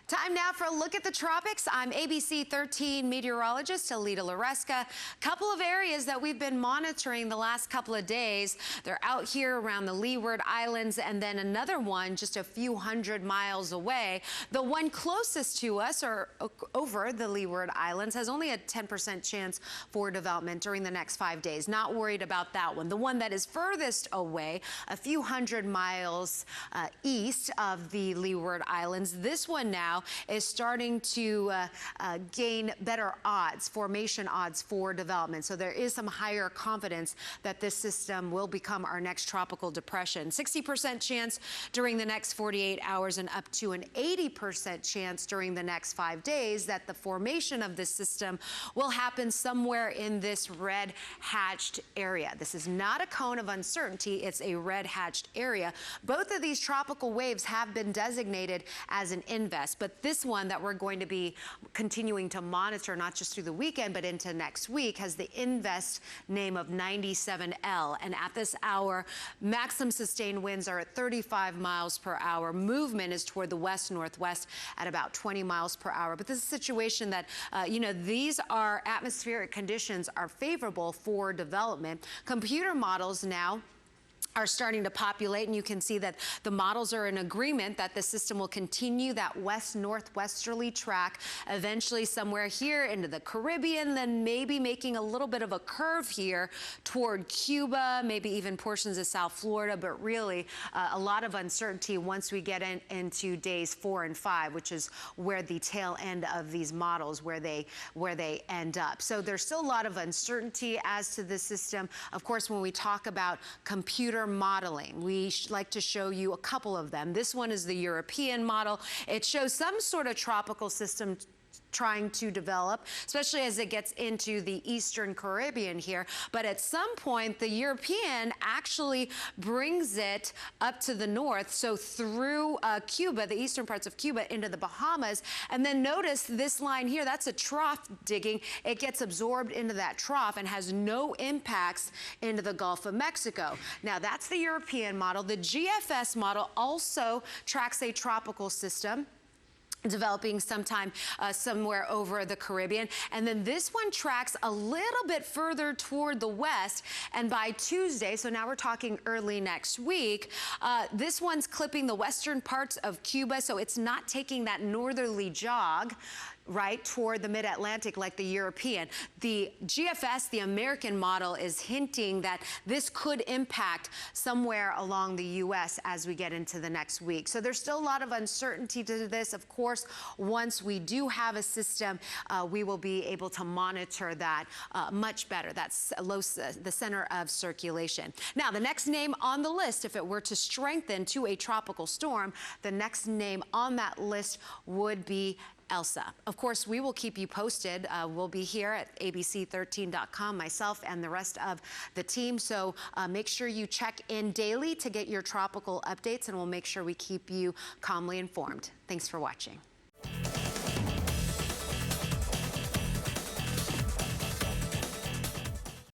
Time now for a look at the tropics. I'm ABC 13 meteorologist Alita Loresca. Couple of areas that we've been monitoring the last couple of days. They're out here around the Leeward Islands, and then another one just a few hundred miles away. The one closest to us, or over the Leeward Islands, has only a 10% chance for development during the next 5 days. Not worried about that one. The one that is furthest away, a few hundred miles east of the Leeward Islands, this one now is starting to gain better odds, formation odds for development. So there is some higher confidence that this system will become our next tropical depression. 60% chance during the next 48 hours and up to an 80% chance during the next 5 days that the formation of this system will happen somewhere in this red hatched area. This is not a cone of uncertainty, it's a red hatched area. Both of these tropical waves have been designated as an invest, but this one that we're going to be continuing to monitor not just through the weekend but into next week has the invest name of 97L, and at this hour maximum sustained winds are at 35 miles per hour. Movement is toward the west-northwest at about 20 miles per hour. But this is a situation that these are atmospheric conditions are favorable for development. Computer models now are starting to populate, and you can see that the models are in agreement that the system will continue that west-northwesterly track, eventually somewhere here into the Caribbean, then maybe making a little bit of a curve here toward Cuba, maybe even portions of South Florida, but really a lot of uncertainty once we get into days 4 and 5, which is where the tail end of these models, where they end up. So there's still a lot of uncertainty as to the system. Of course, when we talk about computer modeling, we like to show you a couple of them. This one is the European model. It shows some sort of tropical system trying to develop, especially as it gets into the Eastern Caribbean here. But at some point, the European actually brings it up to the north, so through Cuba, the eastern parts of Cuba, into the Bahamas. And then notice this line here, that's a trough digging. It gets absorbed into that trough and has no impacts into the Gulf of Mexico. Now, that's the European model. The GFS model also tracks a tropical system developing sometime somewhere over the Caribbean. And then this one tracks a little bit further toward the west, and by Tuesday, so now we're talking early next week, this one's clipping the western parts of Cuba, so it's not taking that northerly jog right toward the mid-Atlantic like the European. The GFS, the American model, is hinting that this could impact somewhere along the U.S. as we get into the next week. So there's still a lot of uncertainty to this. Of course, once we do have a system, we will be able to monitor that much better. That's the center of circulation. Now, the next name on the list, if it were to strengthen to a tropical storm, the next name on that list would be Elsa. Of course, we will keep you posted. We'll be here at abc13.com, myself and the rest of the team. So make sure you check in daily to get your tropical updates, and we'll make sure we keep you calmly informed. Thanks for watching.